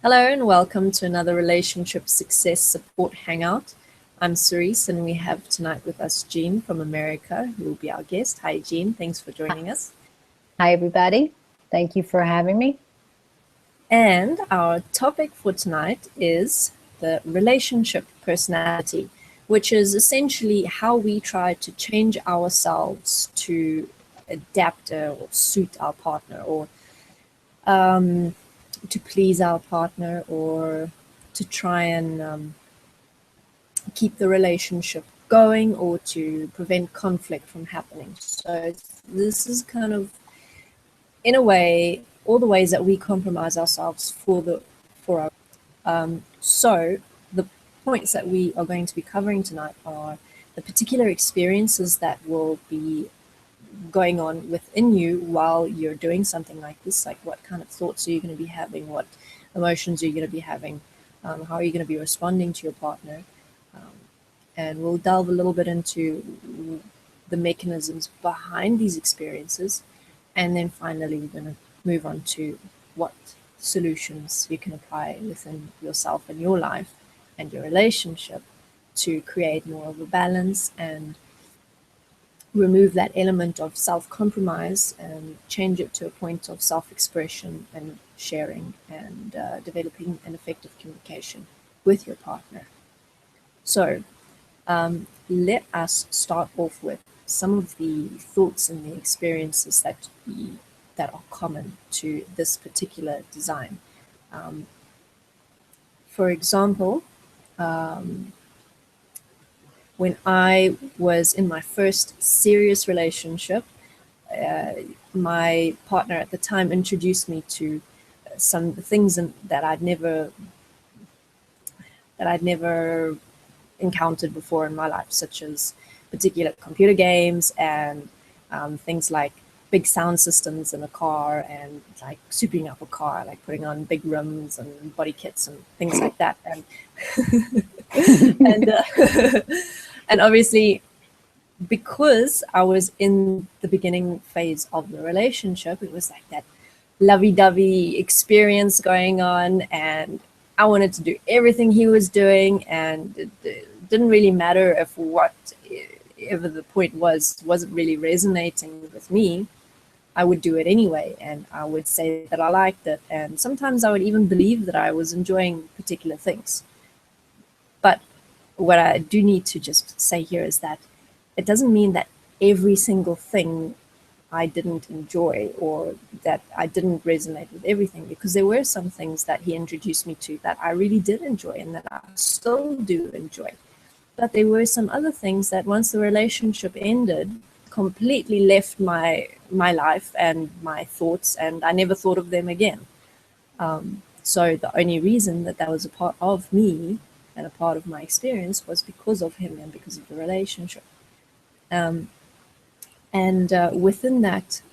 Hello and welcome to another Relationship Success Support Hangout. I'm Cerise and we have tonight with us Jean from America, who will be our guest. Hi Jean, thanks for joining us. Hi everybody, thank you for having me. And our topic for tonight is the relationship personality, which is essentially how we try to change ourselves to adapt or suit our partner, or to please our partner, or to try and keep the relationship going, or to prevent conflict from happening. So this is kind of, in a way, all the ways that we compromise ourselves for our. So the points that we are going to be covering tonight are the particular experiences that will be going on within you while you're doing something like this. Like, what kind of thoughts are you going to be having? What emotions are you going to be having? How are you going to be responding to your partner? And we'll delve a little bit into the mechanisms behind these experiences. And then finally, we're going to move on to what solutions you can apply within yourself and your life and your relationship to create more of a balance and remove that element of self-compromise and change it to a point of self-expression and sharing and developing an effective communication with your partner. So let us start off with some of the thoughts and the experiences that are common to this particular design. For example, when I was in my first serious relationship, my partner at the time introduced me to some things that I'd never encountered before in my life, such as particular computer games and things like big sound systems in a car, and like souping up a car, like putting on big rims and body kits and things like that. And and obviously, because I was in the beginning phase of the relationship, it was like that lovey-dovey experience going on, and I wanted to do everything he was doing, and it didn't really matter if whatever the point wasn't really resonating with me. I would do it anyway, and I would say that I liked it, and sometimes I would even believe that I was enjoying particular things. But what I do need to just say here is that it doesn't mean that every single thing I didn't enjoy, or that I didn't resonate with everything, because there were some things that he introduced me to that I really did enjoy and that I still do enjoy. But there were some other things that once the relationship ended, completely left my life and my thoughts, and I never thought of them again. So the only reason that that was a part of me and a part of my experience was because of him and because of the relationship. And within that,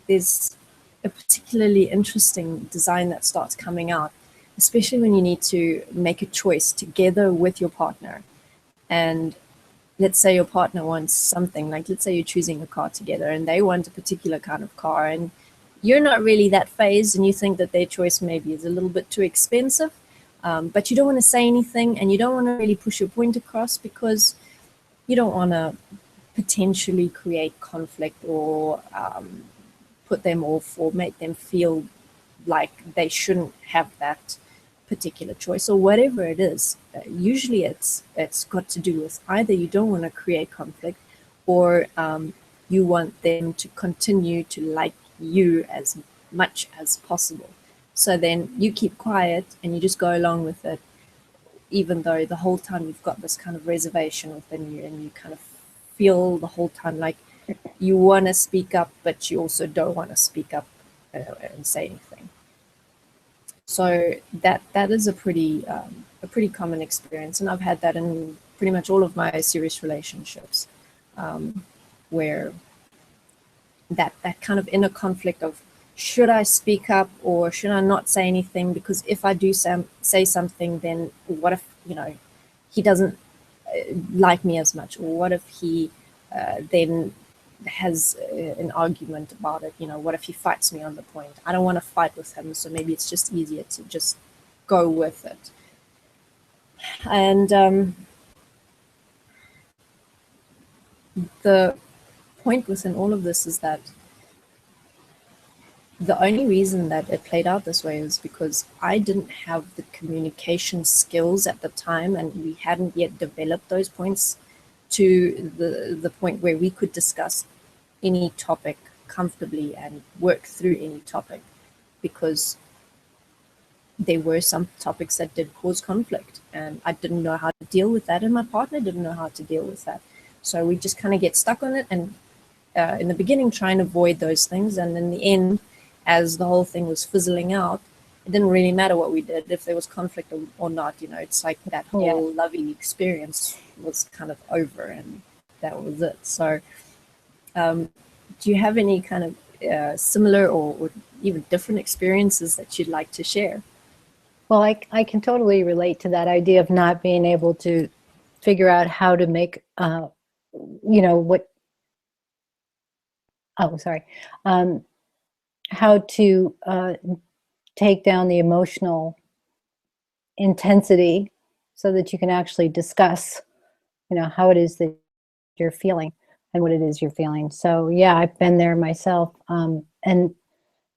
there's a particularly interesting design that starts coming out, especially when you need to make a choice together with your partner. And let's say your partner wants something, like let's say you're choosing a car together and they want a particular kind of car, and you're not really that phased, and you think that their choice maybe is a little bit too expensive, but you don't want to say anything and you don't want to really push your point across, because you don't want to potentially create conflict or put them off or make them feel like they shouldn't have that particular choice, or whatever it is. Usually it's got to do with either you don't want to create conflict, or you want them to continue to like you as much as possible. So then you keep quiet and you just go along with it, even though the whole time you've got this kind of reservation within you, and you kind of feel the whole time like you want to speak up, but you also don't want to speak up and say anything. So that is a pretty common experience, and I've had that in pretty much all of my serious relationships, where that kind of inner conflict of, should I speak up or should I not say anything? Because if I do say something, then what if he doesn't like me as much, or what if he then has an argument about it? What if he fights me on the point? I don't want to fight with him, so maybe it's just easier to just go with it. And the point within all of this is that the only reason that it played out this way is because I didn't have the communication skills at the time, and we hadn't yet developed those points to the point where we could discuss any topic comfortably and work through any topic, because there were some topics that did cause conflict, and I didn't know how to deal with that, and my partner didn't know how to deal with that. So we just kind of get stuck on it, and in the beginning try and avoid those things, and in the end, as the whole thing was fizzling out, it didn't really matter what we did, if there was conflict or not. You know, it's like that whole loving experience was kind of over, and that was it. So do you have any kind of similar or even different experiences that you'd like to share? Well, I can totally relate to that idea of not being able to figure out how to make, how to take down the emotional intensity so that you can actually discuss, how it is that you're feeling and what it is you're feeling. So yeah, I've been there myself. And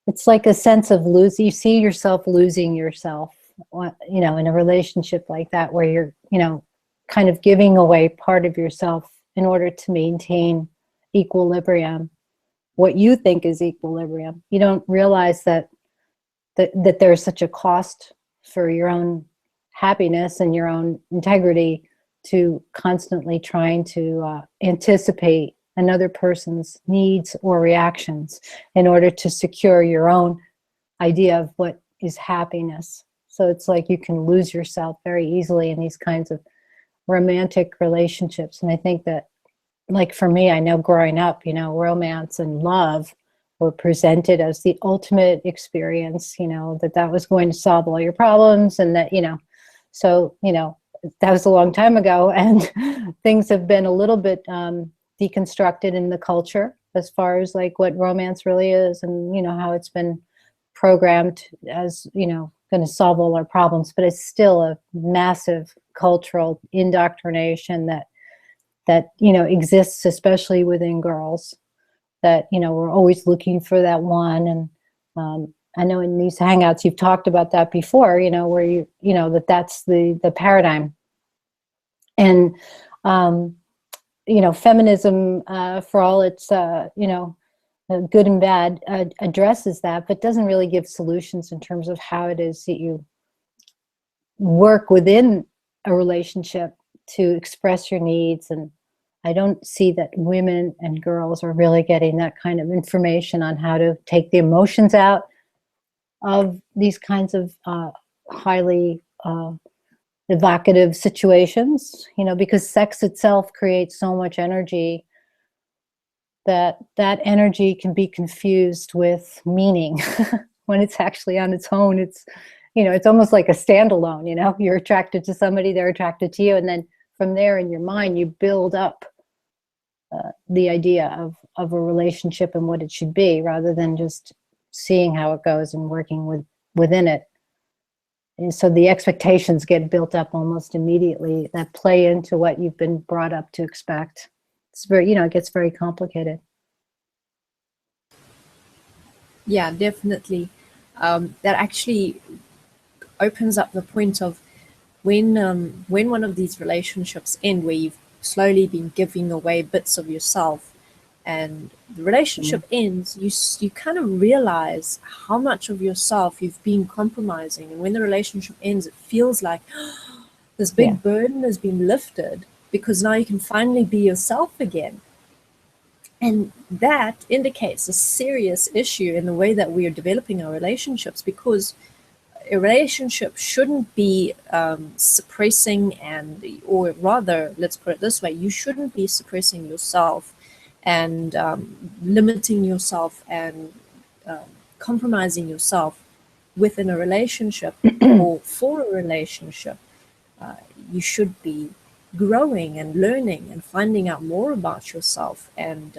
it's like a sense of you see yourself losing yourself, in a relationship like that, where you're, kind of giving away part of yourself in order to maintain equilibrium, what you think is equilibrium. You don't realize that there's such a cost for your own happiness and your own integrity to constantly trying to anticipate another person's needs or reactions in order to secure your own idea of what is happiness. So it's like you can lose yourself very easily in these kinds of romantic relationships. And I think that, like for me, I know growing up, romance and love were presented as the ultimate experience, that was going to solve all your problems, and that, so, that was a long time ago, and things have been a little bit deconstructed in the culture as far as like what romance really is, and how it's been programmed as going to solve all our problems. But it's still a massive cultural indoctrination that exists, especially within girls, that we're always looking for that one. And I know in these hangouts you've talked about that before, where that's the paradigm. And feminism, for all its good and bad, addresses that, but doesn't really give solutions in terms of how it is that you work within a relationship to express your needs. And I don't see that women and girls are really getting that kind of information on how to take the emotions out of these kinds of highly evocative situations, because sex itself creates so much energy that energy can be confused with meaning when it's actually on its own. It's, it's almost like a standalone, you're attracted to somebody, they're attracted to you. And then from there in your mind, you build up the idea of a relationship and what it should be, rather than just seeing how it goes and working within it. And so the expectations get built up almost immediately that play into what you've been brought up to expect. It's very, it gets very complicated. Yeah, definitely. That actually opens up the point of when one of these relationships end, where you've slowly been giving away bits of yourself, and the relationship ends, you kind of realize how much of yourself you've been compromising. And when the relationship ends, it feels like this big burden has been lifted, because now you can finally be yourself again. And that indicates a serious issue in the way that we are developing our relationships, because a relationship shouldn't be suppressing, or rather, let's put it this way, you shouldn't be suppressing yourself and limiting yourself and compromising yourself within a relationship or for a relationship. You should be growing and learning and finding out more about yourself, and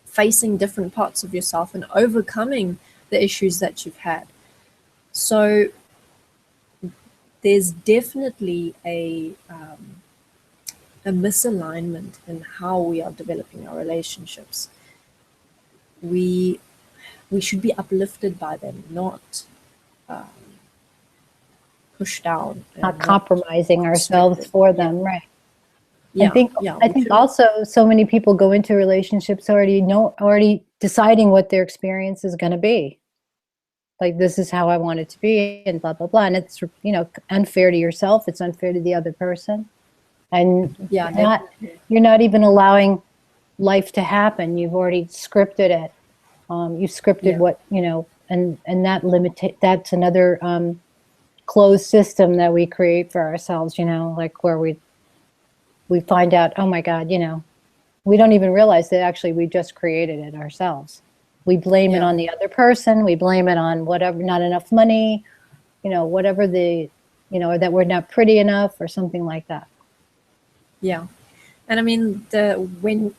facing different parts of yourself and overcoming the issues that you've had. So there's definitely a misalignment in how we are developing our relationships. We should be uplifted by them, not pushed down Not and not compromising ourselves restricted. for Yeah, them, right? I yeah, think yeah. I We think shouldn't. also so many people go into relationships already deciding what their experience is going to be. Like, this is how I want it to be, and blah blah blah. And it's, you know, unfair to yourself. It's unfair to the other person, and Yeah, not definitely. you're not even allowing life to happen. You've already scripted it. You've scripted Yeah, what, you know, and that's another closed system that we create for ourselves. You know, like where we find out, oh my God, you know, we don't even realize that actually we just created it ourselves. We blame it yeah, on the other person. We blame it on whatever, not enough money, you know, whatever the, you know, or that we're not pretty enough or something like that. yeah. And I mean, the when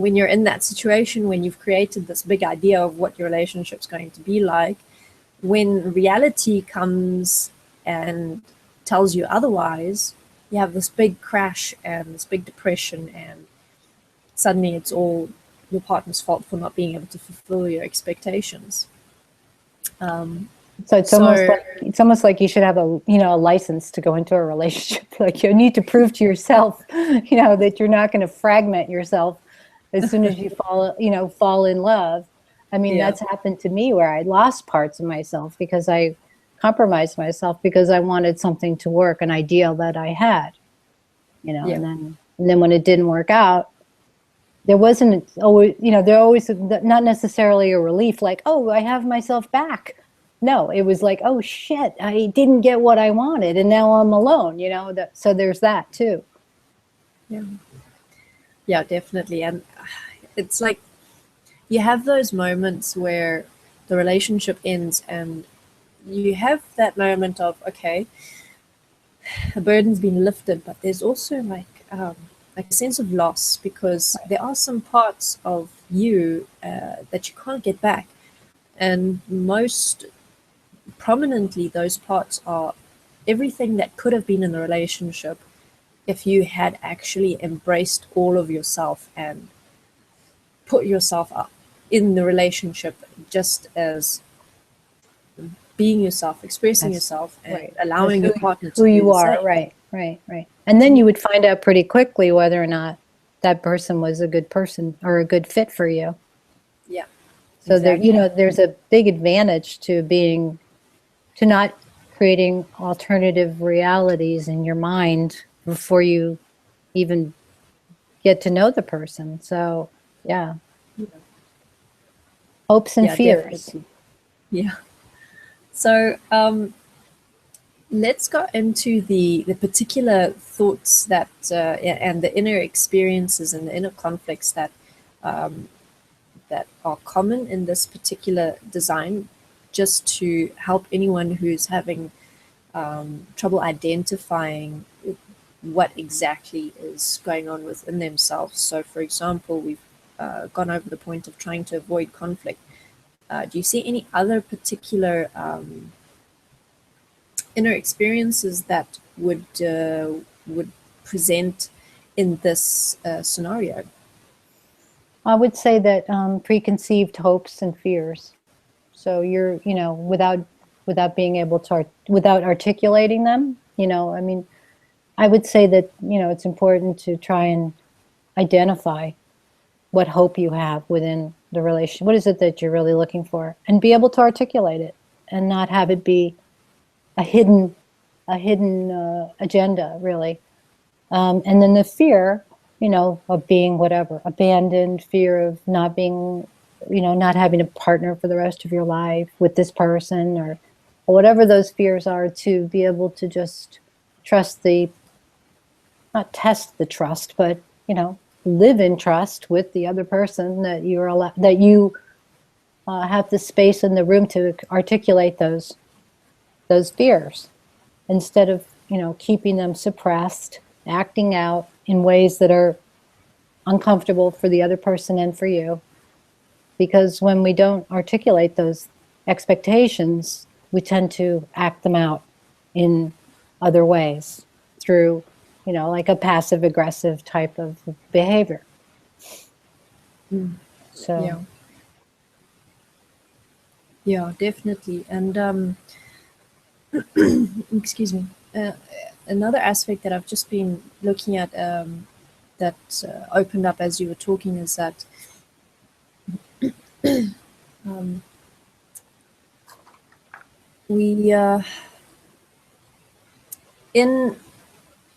when you're in that situation, when you've created this big idea of what your relationship's going to be like, when reality comes and tells you otherwise, you have this big crash and this big depression, and suddenly it's all your partner's fault for not being able to fulfill your expectations. Um, So so it's almost like you should have a, you know, a license to go into a relationship. Like, you need to prove to yourself, you know, that you're not going to fragment yourself as soon as you fall in love. I mean, yeah, that's happened to me where I lost parts of myself because I compromised myself because I wanted something to work, an ideal that I had, you know, yeah, and then when it didn't work out, there wasn't always, you know, there always not necessarily a relief like, oh, I have myself back. No, it was like, oh shit, I didn't get what I wanted and now I'm alone, you know. So there's that too. yeah, yeah, definitely. And it's like you have those moments where the relationship ends, and you have that moment of, okay, the burden's been lifted, but there's also like a sense of loss, because there are some parts of you that you can't get back, and most prominently those parts are everything that could have been in the relationship if you had actually embraced all of yourself and put yourself up in the relationship, just as being yourself, expressing That's yourself, and right. That's allowing your partner who to do you the are. same. Right, right, right. And then you would find out pretty quickly whether or not that person was a good person or a good fit for you. Yeah, So there, you exactly. know, there's a big advantage to not creating alternative realities in your mind before you even get to know the person. So, yeah, hopes and Yeah, fears. definitely. Yeah. So let's go into the particular thoughts that and the inner experiences and the inner conflicts um, that are common in this particular design, just to help anyone who's having trouble identifying what exactly is going on within themselves. So, for example, we've gone over the point of trying to avoid conflict. Do you see any other particular inner experiences that would present in this scenario? I would say that preconceived hopes and fears. So you're, you know, without being able to without articulating them, you know, I mean, I would say that, you know, it's important to try and identify what hope you have within the relation. What is it that you're really looking for? And be able to articulate it and not have it be a hidden agenda, really. And then the fear, you know, of being whatever, abandoned, fear of not being, you know, not having a partner for the rest of your life with this person, or whatever those fears are, to be able to just trust not test the trust, but, you know, live in trust with the other person, that that you have the space in the room to articulate those fears, instead of, you know, keeping them suppressed, acting out in ways that are uncomfortable for the other person and for you. Because when we don't articulate those expectations, we tend to act them out in other ways through, like a passive aggressive type of behavior. So Yeah. Yeah, definitely. And excuse me. Another aspect that I've just been looking at, that opened up as you were talking, is that um, we in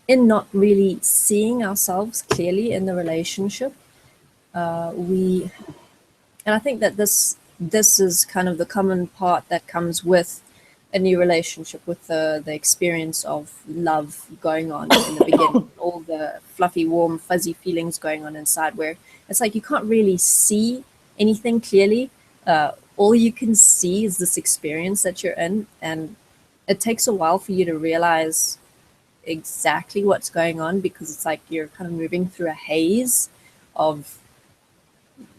not really seeing ourselves clearly in the relationship, we and I think that this is kind of the common part that comes with a new relationship, with the experience of love going on in the beginning, all the fluffy, warm, fuzzy feelings going on inside, where it's like you can't really see anything clearly. All you can see is this experience that you're in, and it takes a while for you to realize exactly what's going on, because it's like you're kind of moving through a haze of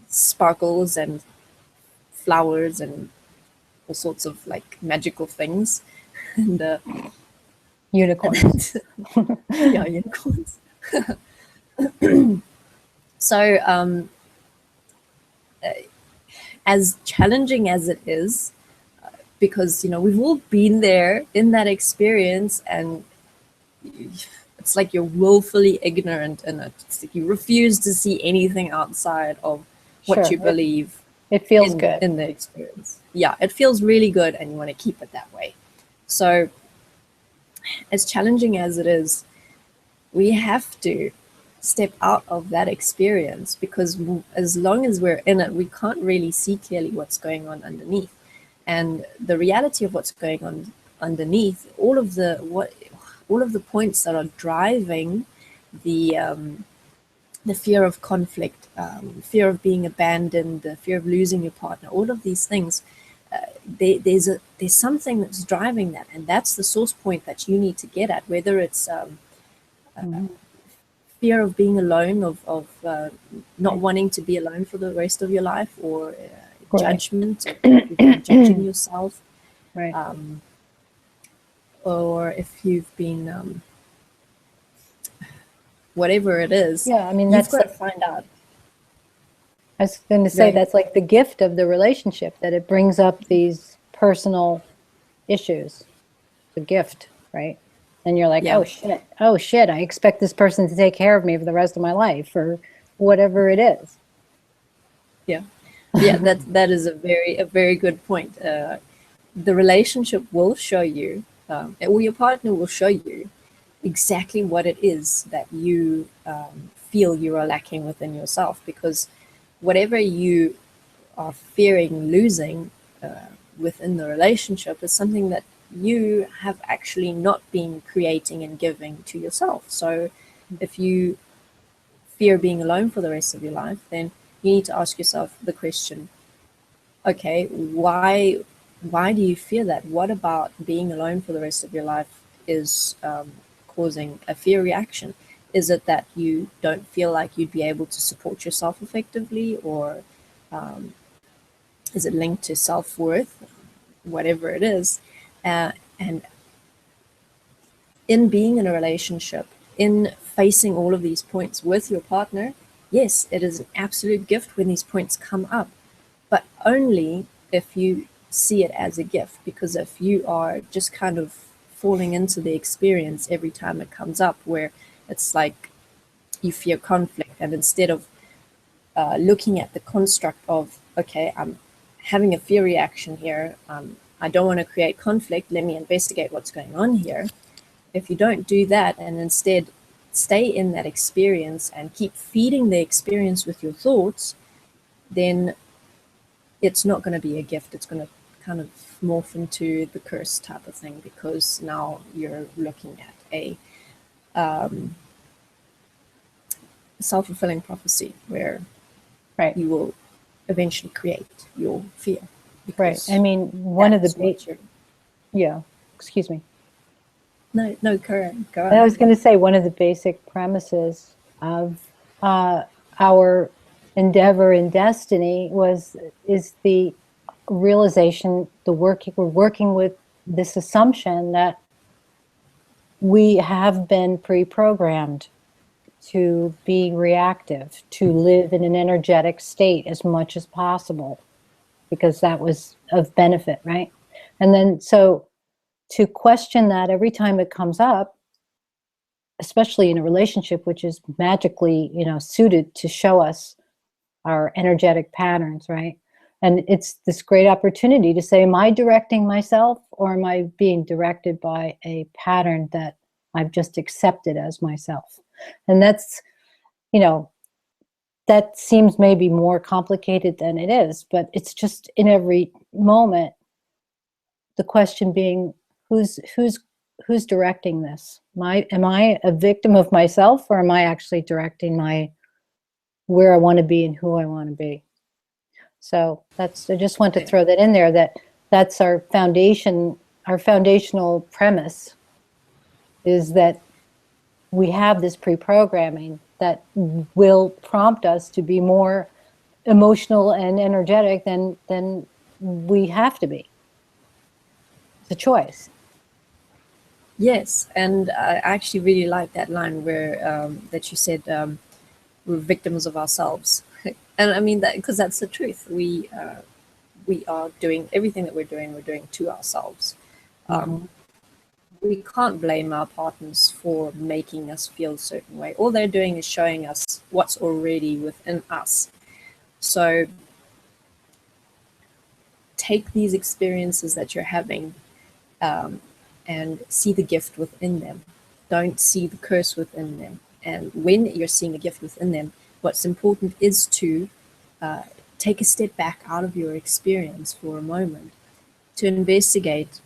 sparkles and flowers and all sorts of like magical things. And unicorns. yeah, unicorns. So as challenging as it is, because we've all been there in that experience, and it's like you're willfully ignorant in it. It's like you refuse to see anything outside of what Sure. you believe It feels good. in the experience. Yeah, it feels really good, and you want to keep it that way. So as challenging as it is, we have to step out of that experience, because as long as we're in it, we can't really see clearly what's going on underneath. And the reality of what's going on underneath, all of the points that are driving the fear of conflict, fear of being abandoned, the fear of losing your partner, all of these things, there's something that's driving that, and that's the source point that you need to get at. Whether it's fear of being alone, of not wanting to be alone for the rest of your life, or judgment, if you've been judging yourself, Right. or if you've been whatever it is. Yeah, I mean, you've that's got to find out. I was going to say Right. that's like the gift of the relationship, that it brings up these personal issues. The gift, right? And you're like, Yeah. oh shit, I expect this person to take care of me for the rest of my life, or whatever it is. Yeah, that is a very good point. The relationship will show you, or your partner will show you exactly what it is that you feel you are lacking within yourself, because whatever you are fearing losing within the relationship is something that you have actually not been creating and giving to yourself. So if you fear being alone for the rest of your life, then you need to ask yourself the question, okay, why do you fear that? What about being alone for the rest of your life is causing a fear reaction? Is it that you don't feel like you'd be able to support yourself effectively, or is it linked to self-worth? Whatever it is. And in being in a relationship, in facing all of these points with your partner, yes, it is an absolute gift when these points come up, but only if you see it as a gift. Because if you are just kind of falling into the experience every time it comes up, where it's like you fear conflict, and instead of looking at the construct of, okay, I'm having a fear reaction here, I don't want to create conflict, let me investigate what's going on here. If you don't do that, and instead stay in that experience and keep feeding the experience with your thoughts, then it's not going to be a gift. It's going to kind of morph into the curse type of thing, because now you're looking at a self-fulfilling prophecy, where Right. you will eventually create your fear. Right. I mean, one of the yeah. Excuse me. No, correct. Go on. I was going to say, one of the basic premises of our endeavor in destiny is the realization, we're working with this assumption that we have been pre-programmed to be reactive, to live in an energetic state as much as possible, because that was of benefit, right? And then, so to question that every time it comes up, especially in a relationship, which is magically, suited to show us our energetic patterns, right? And it's this great opportunity to say, am I directing myself, or am I being directed by a pattern that I've just accepted as myself? And that's, that seems maybe more complicated than it is, but it's just in every moment, the question being, who's directing this? Am I a victim of myself, or am I actually directing where I want to be and who I want to be? So I just want to throw that in there, that's our foundation, our foundational premise is that we have this pre-programming that will prompt us to be more emotional and energetic than we have to be. It's a choice. Yes, and I actually really like that line where that you said we're victims of ourselves, and I mean that because that's the truth. We are doing everything that we're doing to ourselves. We can't blame our partners for making us feel a certain way. All they're doing is showing us what's already within us. So take these experiences that you're having and see the gift within them. Don't see the curse within them. And when you're seeing a gift within them, what's important is to take a step back out of your experience for a moment to investigate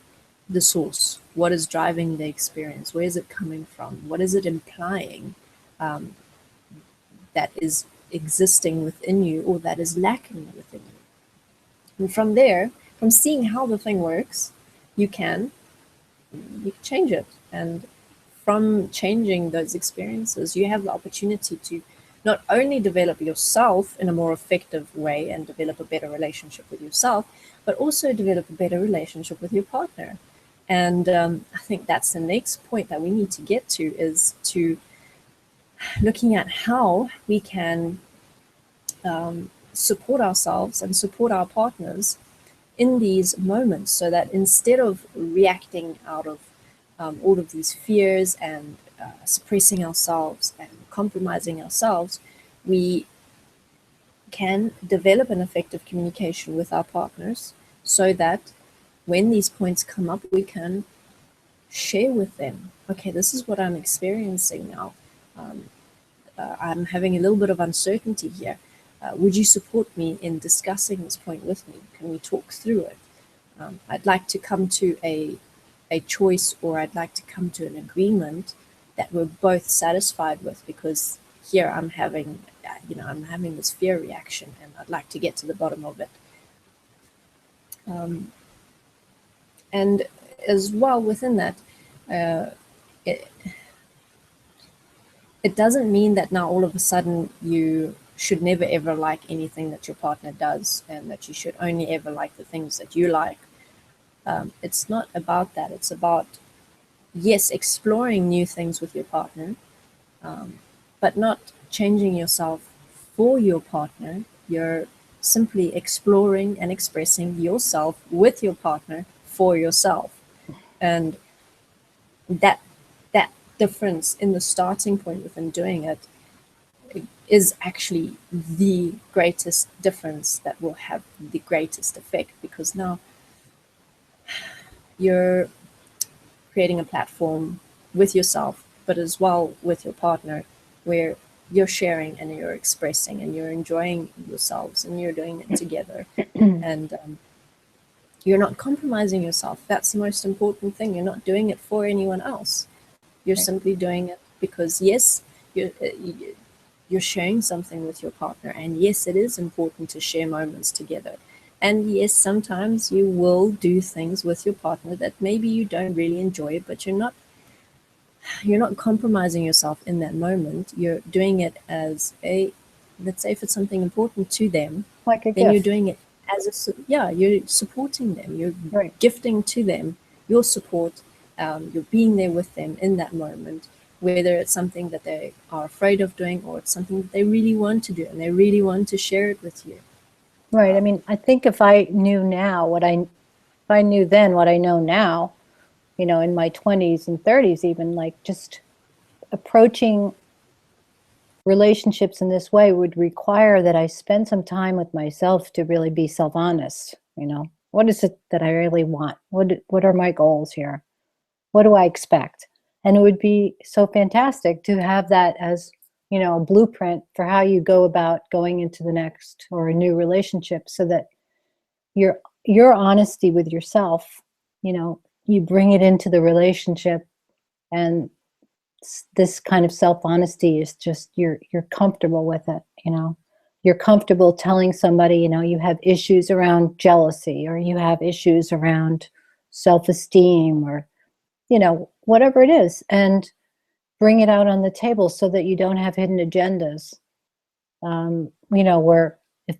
the source. What is driving the experience? Where is it coming from? What is it implying that is existing within you or that is lacking within you? And from there, from seeing how the thing works, you can change it. And from changing those experiences, you have the opportunity to not only develop yourself in a more effective way and develop a better relationship with yourself, but also develop a better relationship with your partner. And I think that's the next point that we need to get to, is to looking at how we can support ourselves and support our partners in these moments, so that instead of reacting out of all of these fears and suppressing ourselves and compromising ourselves, we can develop an effective communication with our partners, so that when these points come up, we can share with them, okay, this is what I'm experiencing now. I'm having a little bit of uncertainty here. Would you support me in discussing this point with me? Can we talk through it? I'd like to come to a choice, or I'd like to come to an agreement that we're both satisfied with, because here I'm having this fear reaction, and I'd like to get to the bottom of it. And as well within that, it doesn't mean that now all of a sudden you should never ever like anything that your partner does, and that you should only ever like the things that you like. It's not about that. It's about, yes, exploring new things with your partner, but not changing yourself for your partner. You're simply exploring and expressing yourself with your partner for yourself. And that difference in the starting point within doing it is actually the greatest difference that will have the greatest effect, because now you're creating a platform with yourself, but as well with your partner, where you're sharing and you're expressing and you're enjoying yourselves and you're doing it together. And you're not compromising yourself. That's the most important thing. You're not doing it for anyone else. You're simply doing it because, yes, you're sharing something with your partner. And yes, it is important to share moments together. And yes, sometimes you will do things with your partner that maybe you don't really enjoy, but you're not compromising yourself in that moment. You're doing it as let's say if it's something important to them, like a then gift. you're doing it as you're supporting them. You're gifting to them your support you're being there with them in that moment, whether it's something that they are afraid of doing or it's something that they really want to do and they really want to share it with you. Right. I mean, I think if I knew now if I knew then what I know now, you know, in my 20s and 30s, even, like, just approaching relationships in this way would require that I spend some time with myself to really be self-honest. You know, what is it that I really want? What are my goals here? What do I expect? And it would be so fantastic to have that as, you know, a blueprint for how you go about going into the next or a new relationship, so that your honesty with yourself, you know, you bring it into the relationship. And this kind of self-honesty is just, you're comfortable with it, you know. You're comfortable telling somebody, you know, you have issues around jealousy, or you have issues around self-esteem, or, you know, whatever it is, and bring it out on the table so that you don't have hidden agendas. You know, where if,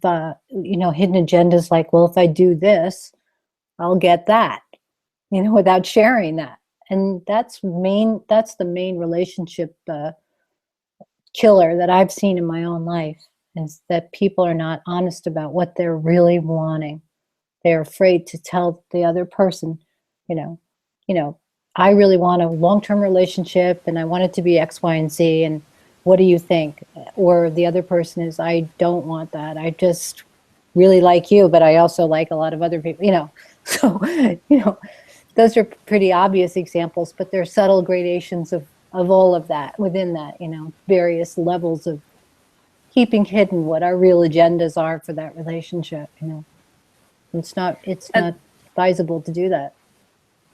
you know, hidden agendas like, well, if I do this, I'll get that, you know, without sharing that. And that's the main relationship killer that I've seen in my own life, is that people are not honest about what they're really wanting. They're afraid to tell the other person, you know, I really want a long-term relationship and I want it to be X, Y, and Z. And what do you think? Or the other person is, I don't want that. I just really like you, but I also like a lot of other people, you know. So, you know, those are pretty obvious examples, but there are subtle gradations of all of that within that, you know, various levels of keeping hidden what our real agendas are for that relationship, you know. It's not advisable to do that.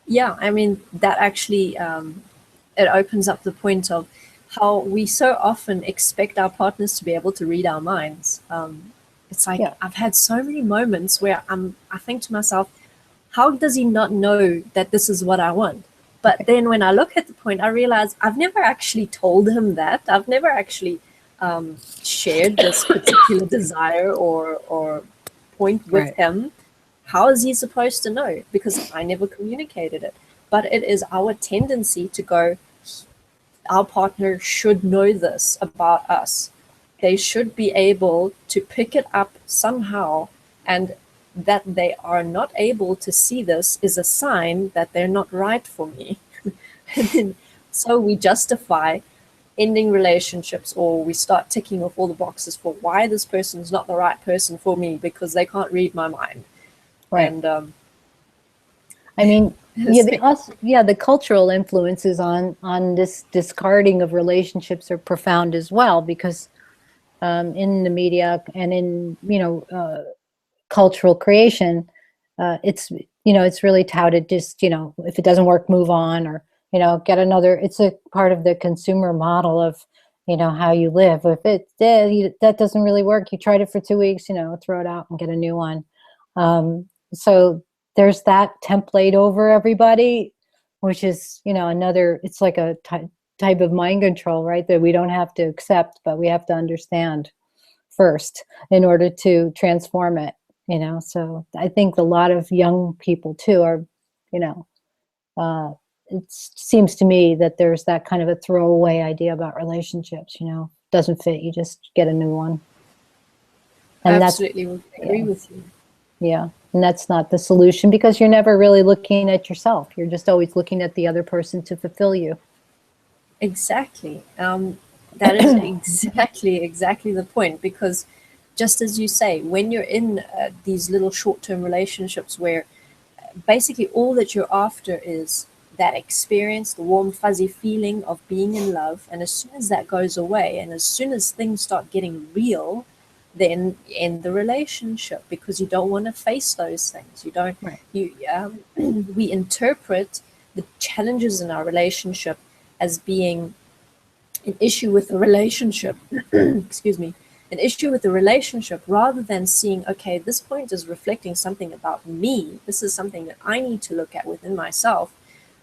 Yeah, I mean, that actually, it opens up the point of how we so often expect our partners to be able to read our minds. It's like, Yeah. I've had so many moments where I think to myself, how does he not know that this is what I want? But then when I look at the point, I realize I've never actually told him that. I've never actually shared this particular desire or point with Right. him. How is he supposed to know? Because I never communicated it. But it is our tendency to go, our partner should know this about us. They should be able to pick it up somehow, and that they are not able to see this is a sign that they're not right for me. And then, so we justify ending relationships, or we start ticking off all the boxes for why this person is not the right person for me because they can't read my mind. Right. And I mean, the cultural influences on this discarding of relationships are profound as well, because in the media and in, you know, cultural creation, it's, you know, it's really touted, just, you know, if it doesn't work, move on, or, you know, get another. It's a part of the consumer model of, you know, how you live. If that doesn't really work, you tried it for 2 weeks, you know, throw it out and get a new one. So there's that template over everybody, which is, you know, another, it's like a type of mind control, right? That we don't have to accept, but we have to understand first in order to transform it, you know. So I think a lot of young people too are, you know, it seems to me that there's that kind of a throwaway idea about relationships, you know, doesn't fit, you just get a new one. And absolutely would agree with you. Yeah. And that's not the solution, because you're never really looking at yourself. You're just always looking at the other person to fulfill you. Exactly. That is exactly the point, because just as you say, when you're in these little short-term relationships where basically all that you're after is that experience, the warm, fuzzy feeling of being in love, and as soon as that goes away and as soon as things start getting real, then end the relationship, because you don't want to face those things. You don't. Right. We interpret the challenges in our relationship as being an issue with the relationship. Excuse me. An issue with the relationship, rather than seeing, okay, this point is reflecting something about me. This is something that I need to look at within myself,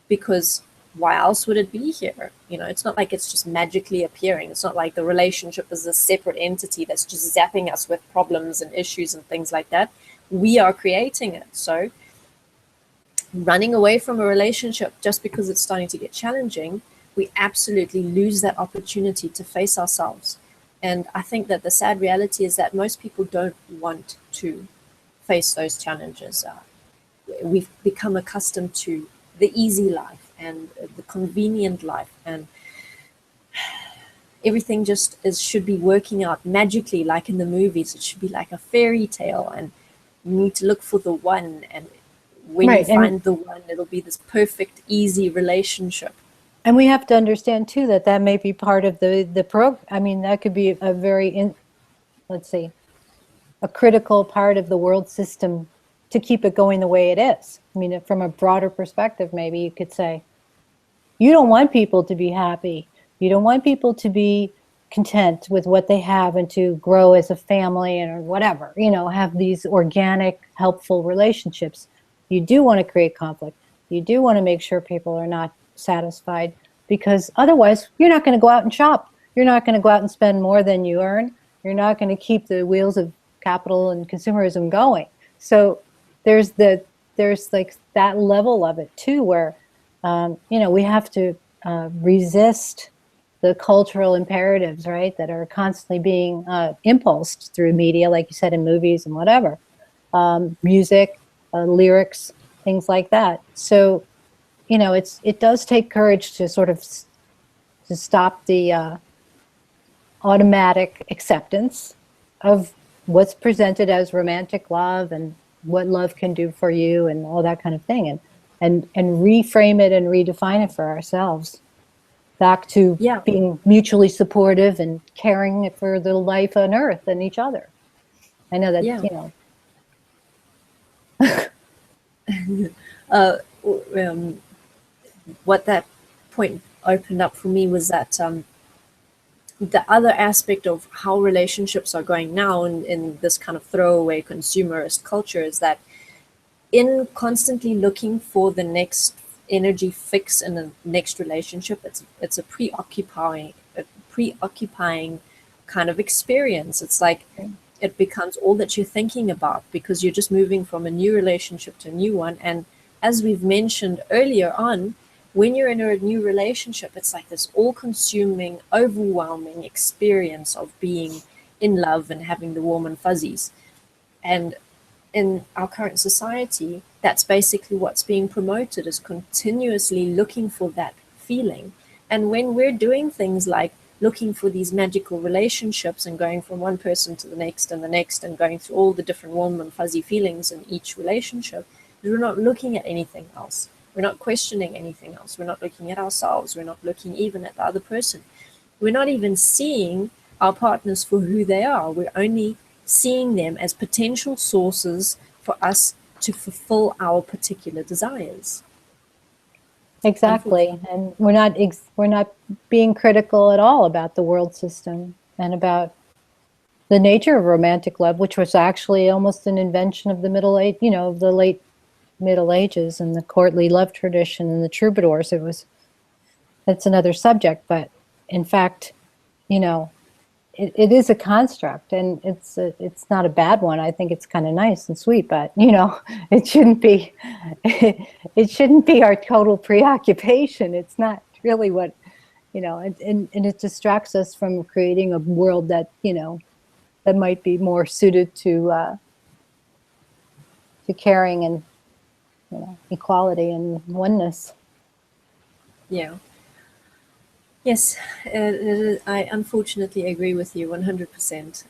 because why else would it be here? You know, it's not like it's just magically appearing. It's not like the relationship is a separate entity that's just zapping us with problems and issues and things like that. We are creating it. So running away from a relationship just because it's starting to get challenging, we absolutely lose that opportunity to face ourselves. And I think that the sad reality is that most people don't want to face those challenges. We've become accustomed to the easy life and the convenient life, and everything just should be working out magically like in the movies. It should be like a fairy tale, and you need to look for the one, and when Right. you find the one, it'll be this perfect, easy relationship. And we have to understand too that that may be part of the program. I mean, that could be a very, let's see, a critical part of the world system to keep it going the way it is. I mean, from a broader perspective, maybe you could say, you don't want people to be happy. You don't want people to be content with what they have and to grow as a family and or whatever, you know, have these organic, helpful relationships. You do want to create conflict. You do want to make sure people are not satisfied, because otherwise you're not going to go out and shop. You're not going to go out and spend more than you earn. You're not going to keep the wheels of capital and consumerism going. So there's like that level of it too, where you know, we have to resist the cultural imperatives, right, that are constantly being impulsed through media, like you said, in movies and whatever, music, lyrics, things like that. So, you know, it does take courage to sort of to stop the automatic acceptance of what's presented as romantic love and what love can do for you and all that kind of thing, and reframe it and redefine it for ourselves, back to Yeah. being mutually supportive and caring for the life on earth and each other. I know that, Yeah. you know. What that point opened up for me was that the other aspect of how relationships are going now in this kind of throwaway consumerist culture is that in constantly looking for the next energy fix in the next relationship, it's a preoccupying kind of experience. It's like it becomes all that you're thinking about, because you're just moving from a new relationship to a new one. And as we've mentioned earlier on, when you're in a new relationship, it's like this all-consuming, overwhelming experience of being in love and having the warm and fuzzies. And in our current society, that's basically what's being promoted, is continuously looking for that feeling. And when we're doing things like looking for these magical relationships and going from one person to the next and going through all the different warm and fuzzy feelings in each relationship, we're not looking at anything else. We're not questioning anything else. We're not looking at ourselves. We're not looking even at the other person. We're not even seeing our partners for who they are. We're only seeing them as potential sources for us to fulfill our particular desires. Exactly. And we're not being critical at all about the world system and about the nature of romantic love, which was actually almost an invention of the Middle Age, you know, the late Middle Ages and the courtly love tradition and the troubadours. That's another subject, but in fact, you know, it is a construct, and it's not a bad one. I think it's kind of nice and sweet, but you know, it shouldn't be it shouldn't be our total preoccupation. It's not really what, you know, and it distracts us from creating a world that, you know, that might be more suited to caring and, you know, equality and oneness. Yeah. Yes, I unfortunately agree with you 100%.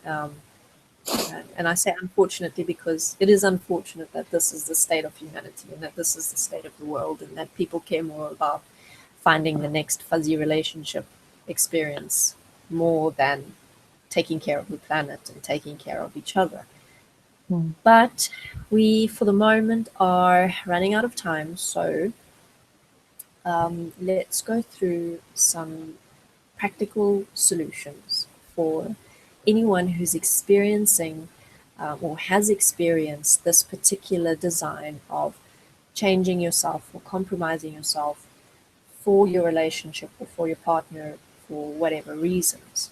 And I say unfortunately because it is unfortunate that this is the state of humanity and that this is the state of the world, and that people care more about finding the next fuzzy relationship experience more than taking care of the planet and taking care of each other. But we, for the moment, are running out of time. So let's go through some practical solutions for anyone who's experiencing or has experienced this particular design of changing yourself or compromising yourself for your relationship or for your partner for whatever reasons.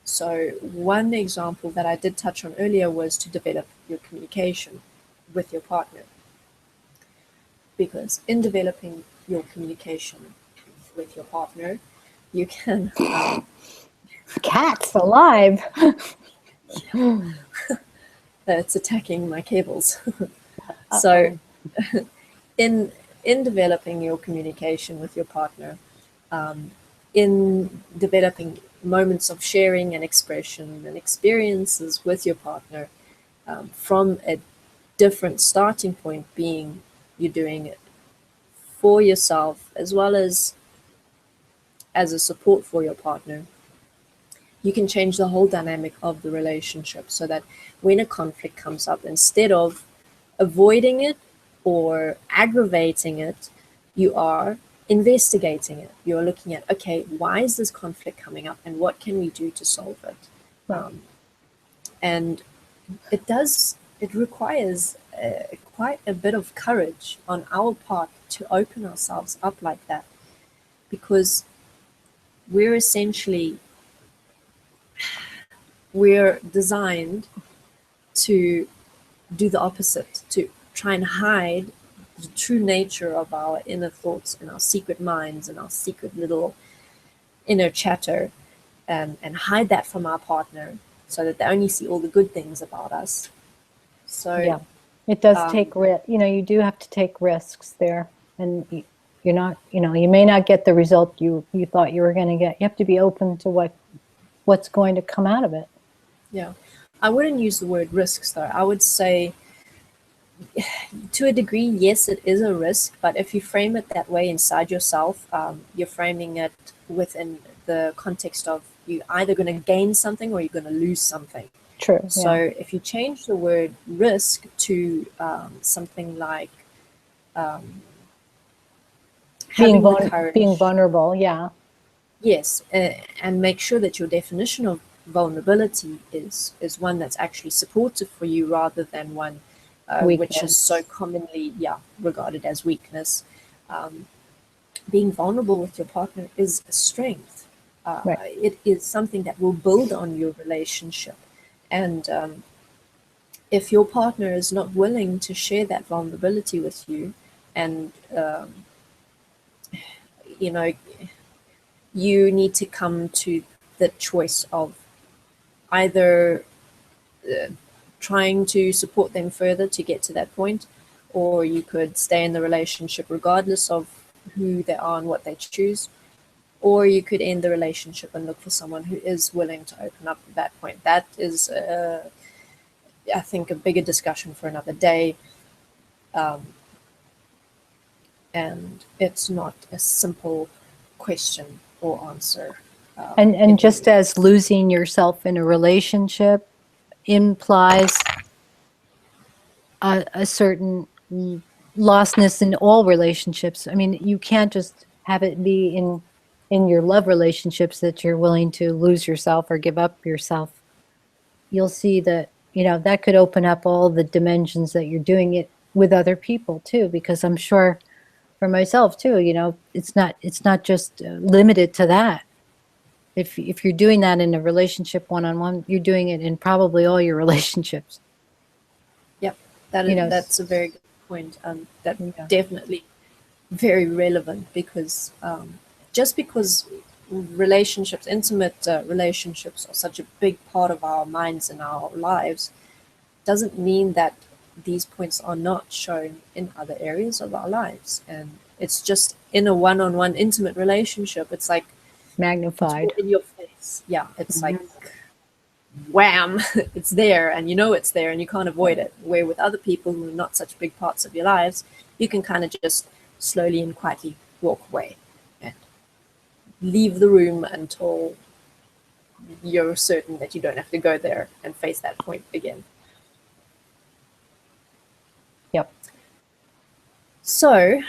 So one example that I did touch on earlier was to develop your communication with your partner. because in developing your communication with your partner, you can Cats alive. it's attacking my cables. So in developing your communication with your partner, in developing moments of sharing and expression and experiences with your partner, from a different starting point, being you're doing it for yourself as well as a support for your partner, you can change the whole dynamic of the relationship, so that when a conflict comes up, instead of avoiding it or aggravating it, you are investigating it. You're looking at, okay, why is this conflict coming up and what can we do to solve it? Right. And it requires quite a bit of courage on our part to open ourselves up like that, because we're designed to do the opposite, to try and hide the true nature of our inner thoughts and our secret minds and our secret little inner chatter, and hide that from our partner so that they only see all the good things about us. So Yeah, it does take risk. You know, you do have to take risks there, and you're not. You know, you may not get the result you thought you were going to get. You have to be open to what's going to come out of it. Yeah, I wouldn't use the word risks though. I would say, to a degree, yes, it is a risk, but if you frame it that way inside yourself, you're framing it within the context of you either going to gain something or you're going to lose something. True. So Yeah. if you change the word risk to something like having the courage, being vulnerable. Yeah. yes, and make sure that your definition of vulnerability is one that's actually supportive for you, rather than one which is so commonly regarded as weakness. Being vulnerable with your partner is a strength. Right. It is something that will build on your relationship. And if your partner is not willing to share that vulnerability with you, and you know, you need to come to the choice of either trying to support them further to get to that point, or you could stay in the relationship regardless of who they are and what they choose, or you could end the relationship and look for someone who is willing to open up at that point. That is, I think, a bigger discussion for another day. And it's not a simple question or answer. And just as losing yourself in a relationship implies a certain lostness in all relationships. I mean, you can't just have it be in your love relationships that you're willing to lose yourself or give up yourself. You'll see that, you know, that could open up all the dimensions that you're doing it with other people too, because I'm sure for myself too, you know, it's not just limited to that. If you're doing that in a relationship one-on-one, you're doing it in probably all your relationships. Yep, that's a very good point. Definitely very relevant, because just because relationships, intimate relationships, are such a big part of our minds and our lives, doesn't mean that these points are not shown in other areas of our lives. And it's just in a one-on-one intimate relationship, it's like Magnified. it's in your face. Yeah, it's like wham, it's there, and you know it's there, and you can't avoid it. Where with other people who are not such big parts of your lives, you can kind of just slowly and quietly walk away and leave the room until you're certain that you don't have to go there and face that point again. Yep. So,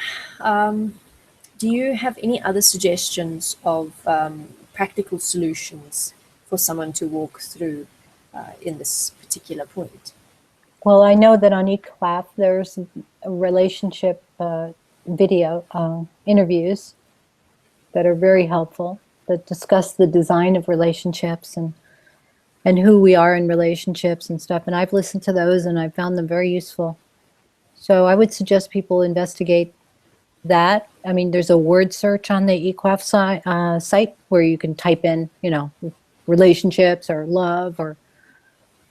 do you have any other suggestions of practical solutions for someone to walk through in this particular point? Well, I know that on eClass there's a relationship video interviews that are very helpful, that discuss the design of relationships and who we are in relationships and stuff. And I've listened to those and I found them very useful. So I would suggest people investigate that. I mean, there's a word search on the EQUAF site where you can type in, you know, relationships or love or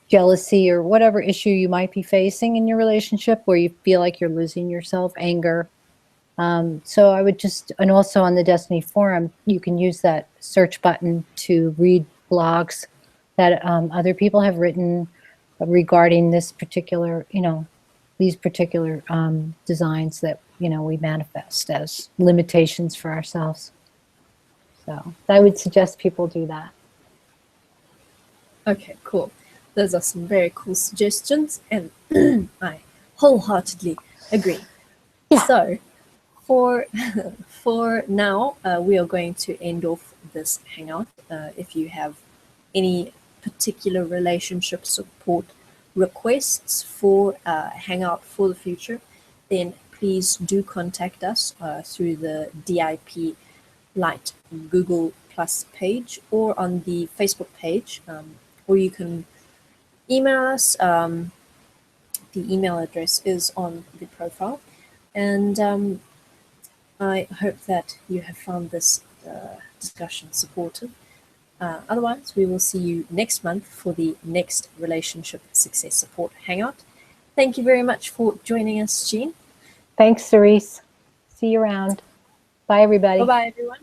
jealousy or whatever issue you might be facing in your relationship where you feel like you're losing yourself, anger. So I would just, and also on the Destiny Forum, you can use that search button to read blogs that other people have written regarding this particular, you know, these particular designs that, you know, we manifest as limitations for ourselves. So I would suggest people do that. Okay, cool. Those are some very cool suggestions, and I wholeheartedly agree. Yeah. So, for for now, we are going to end off this hangout. If you have any particular relationship support requests for hangout for the future, then please do contact us through the DIP Light Google Plus page or on the Facebook page, or you can email us. The email address is on the profile, and I hope that you have found this discussion supportive. Otherwise, we will see you next month for the next Relationship Success Support Hangout. Thank you very much for joining us, Jean. Thanks, Cerise. See you around. Bye, everybody. Bye-bye, everyone.